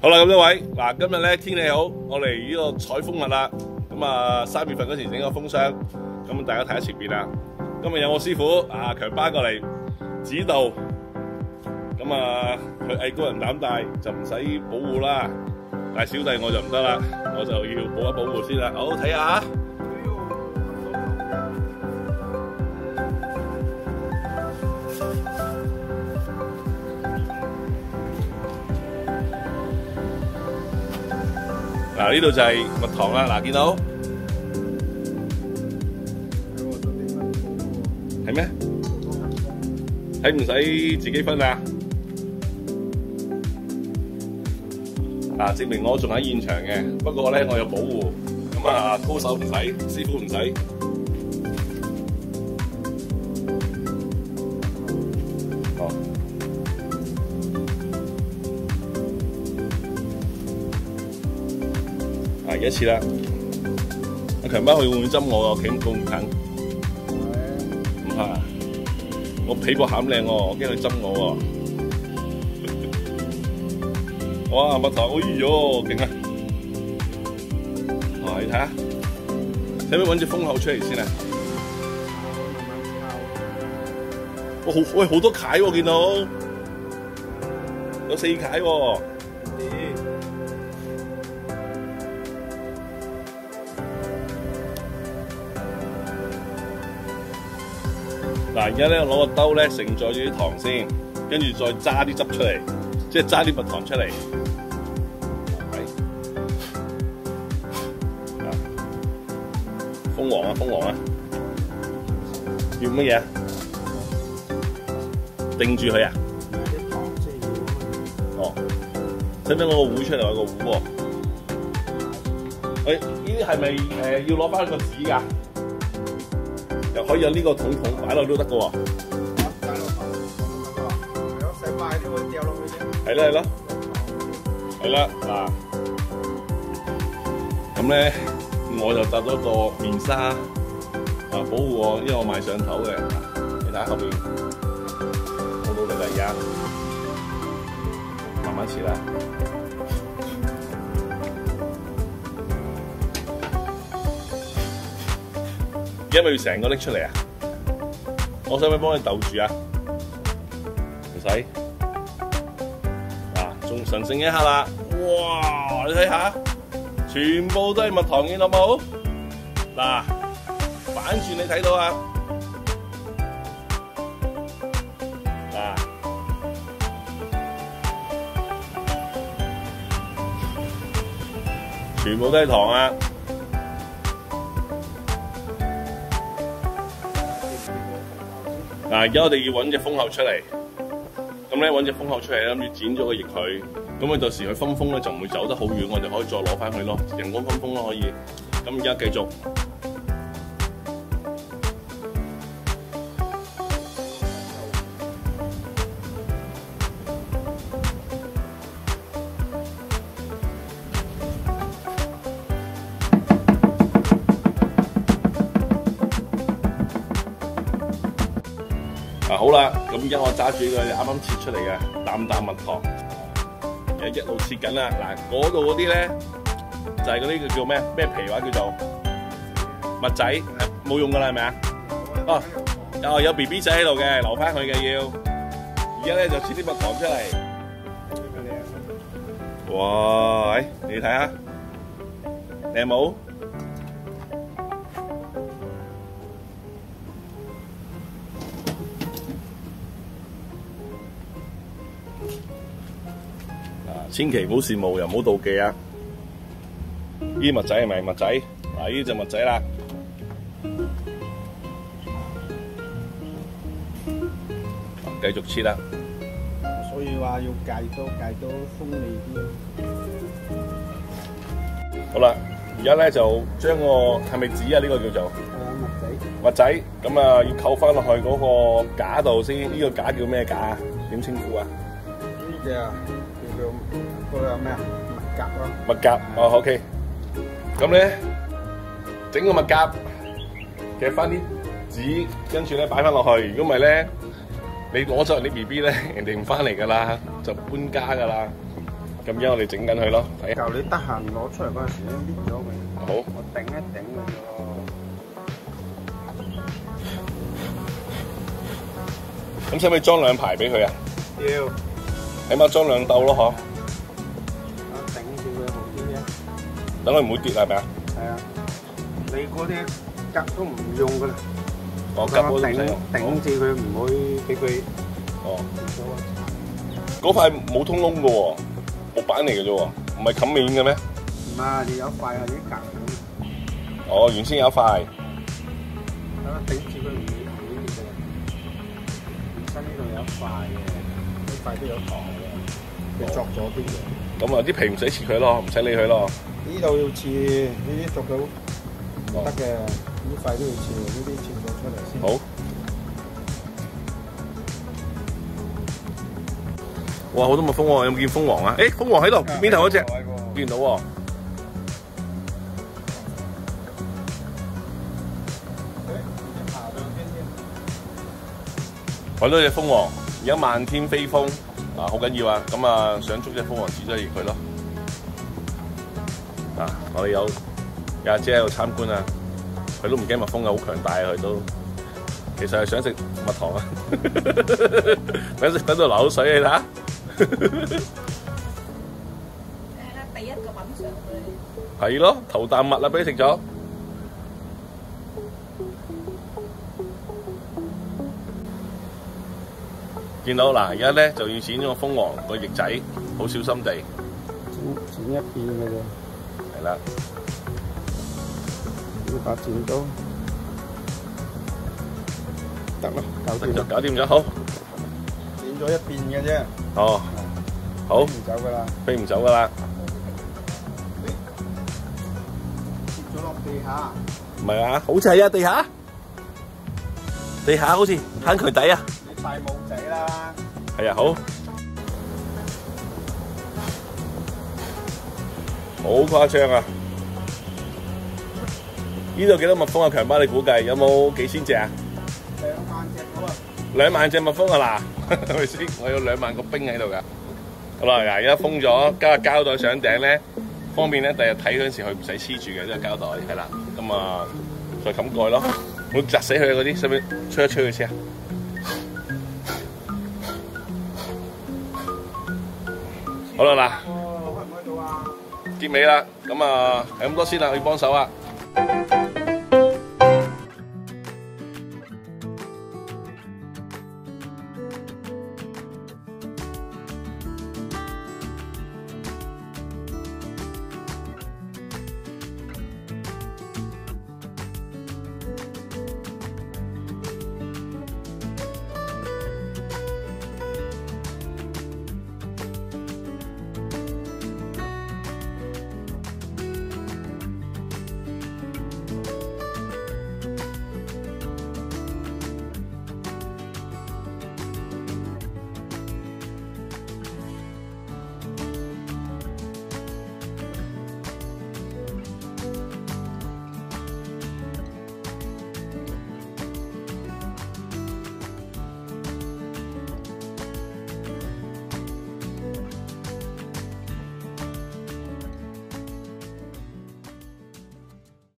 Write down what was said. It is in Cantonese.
好啦，咁多位嗱，今日咧天氣好，我嚟呢個採蜂蜜啦。咁啊，3月份嗰時整個蜂箱，咁大家睇下前邊啦。今日有我師傅啊強巴過嚟指導，咁啊佢藝高人膽大就唔使保護啦，但係小弟我就唔得啦，我就要保一保護先啦。好，睇下。嗱，呢度就係蜜糖啦，嗱，見到係咩？睇唔使自己分啊！嗱，證明我仲喺現場嘅，不過咧我有保護，咁啊高手唔使，師傅唔使。哦。幾多次啦？阿強巴佢會唔會針我啊？企咁高咁近？唔怕，我皮膚餡靚喎，我驚佢針我喎。哇！蜜糖，哎呦，勁啊！哇，你睇下，使唔使揾隻蜂口出嚟先啊？喂，好多蟹喎，見到有4蟹喎。嗱，而家咧攞個兜咧盛載住啲糖先，跟住再揸啲汁出嚟，即係揸啲蜜糖出嚟。蜂王啊，蜂王啊，要乜嘢啊？定住佢啊？哦，使唔使攞個壺出嚟？有個壺喎。喂，呢啲係咪要攞翻個紙㗎？又可以有呢個桶擺落都得嘅喎。係啦係啦，係啦嗱，咁咧我就搭咗個面紗啊保護我，因為我賣上頭嘅。你睇下後邊好努力啦，而家慢慢切啦。而家咪要成個拎出嚟啊！我使唔使幫你逗住啊？唔使。嗱，仲神聖一刻啦！哇，你睇下，全部都係蜜糖，見到冇？嗱，反轉你睇到啊！嗱，全部都係糖啊！嗱，而家我哋要揾隻蜂口出嚟，咁咧揾隻蜂口出嚟，諗住剪咗個翼佢，咁佢到時佢分蜂咧就唔會走得好遠，我哋可以再攞翻佢咯，人工分蜂咯可以。咁而家繼續。好啦，咁而家我揸住呢個啱啱切出嚟嘅啖蜜糖，一路切緊啦。嗱，嗰度嗰啲咧就係嗰啲叫咩皮話叫做蜜仔，冇用噶啦，係咪啊？哦，有 BB 仔喺度嘅，留翻佢嘅要。而家咧就切啲蜜糖出嚟。哇！你睇下，靚冇？千祈唔好羨慕，又唔好妒忌啊！呢啲蜜仔係咪蜜仔？嗱，呢隻蜜仔啦，繼續切啦。所以話要戒到鋒利啲。好啦，而家咧就將個係咪紙啊？呢個叫做蜜仔。咁啊，要扣翻落去嗰個架度先。呢個架叫咩架啊？點稱呼啊？呢隻啊，叫做嗰個咩啊？蜜夾咯。蜜夾哦 ，OK。咁咧整個蜜夾夾翻啲紙，跟住咧擺翻落去。如果唔係咧，你攞咗人啲 BB 咧，人哋唔翻嚟噶啦，就搬家噶啦。咁而家我哋整緊佢咯，睇下。舊你得閒攞出嚟嗰陣時咧，搣咗佢。好，我頂一頂佢啫。咁使唔使裝2排俾佢啊？要。起碼裝2竇咯，嗬。我頂住佢好啲啫。等佢唔會跌係咪啊？係啊。你嗰啲夾都唔用噶啦。我夾都唔使用。頂住佢，唔會俾佢。哦。嗰塊冇通窿嘅喎，木板嚟嘅啫喎，唔係冚面嘅咩？唔係，你有塊啊，啲夾。哦，原先有一塊。等我頂住佢唔會跌嘅。本身呢度有一塊嘅，呢塊都有糖嘅，你作咗邊嘅？咁啊，啲皮唔使切佢咯，唔使理佢咯。呢度要切，呢啲作到唔得嘅，呢塊都要切，呢啲切咗出嚟先。好。哇！好多蜜蜂喎，有冇見蜂王啊？誒，蜂王喺度，邊頭嗰隻？見到喎。揾到隻蜂王，而家漫天飛蜂啊，好緊要啊！咁啊，想捉隻蜂王指咗佢咯。啊，我哋有阿姐喺度參觀啊，佢都唔驚蜜蜂嘅，好強大啊！佢都其實係想食蜜糖啊，等到流口水你睇下。第一個品嚐佢。係咯，頭啖蜜啦，俾你食咗。見到嗱，而家咧就要剪咗個蜂王個翼仔，好小心地剪一邊嘅啫。係啦，呢把剪刀得啦，搞掂啦，搞掂咗，好。剪咗一邊嘅啫。哦，好，唔走噶啦，飛唔走噶啦。跌咗落地下。唔係啊，好似係啊，地下好似坑渠底啊。你大帽仔啦。係啊，好。好誇張啊！呢度幾多蜜蜂啊？強巴，你估計有冇幾千隻啊2萬隻好啊？2萬隻蜜蜂啊嗱，係咪先？我有2萬個兵喺度㗎。好啦，嗱，而家封咗，加個膠袋上頂咧，方便咧，第日睇嗰陣時佢唔使黐住嘅呢個膠袋，係啦。咁啊，再冚蓋咯，冇砸死佢嗰啲，使唔使吹一吹佢先啊？好啦嗱。開唔開到啊？結尾啦，咁啊係咁多先啦，要幫手啊！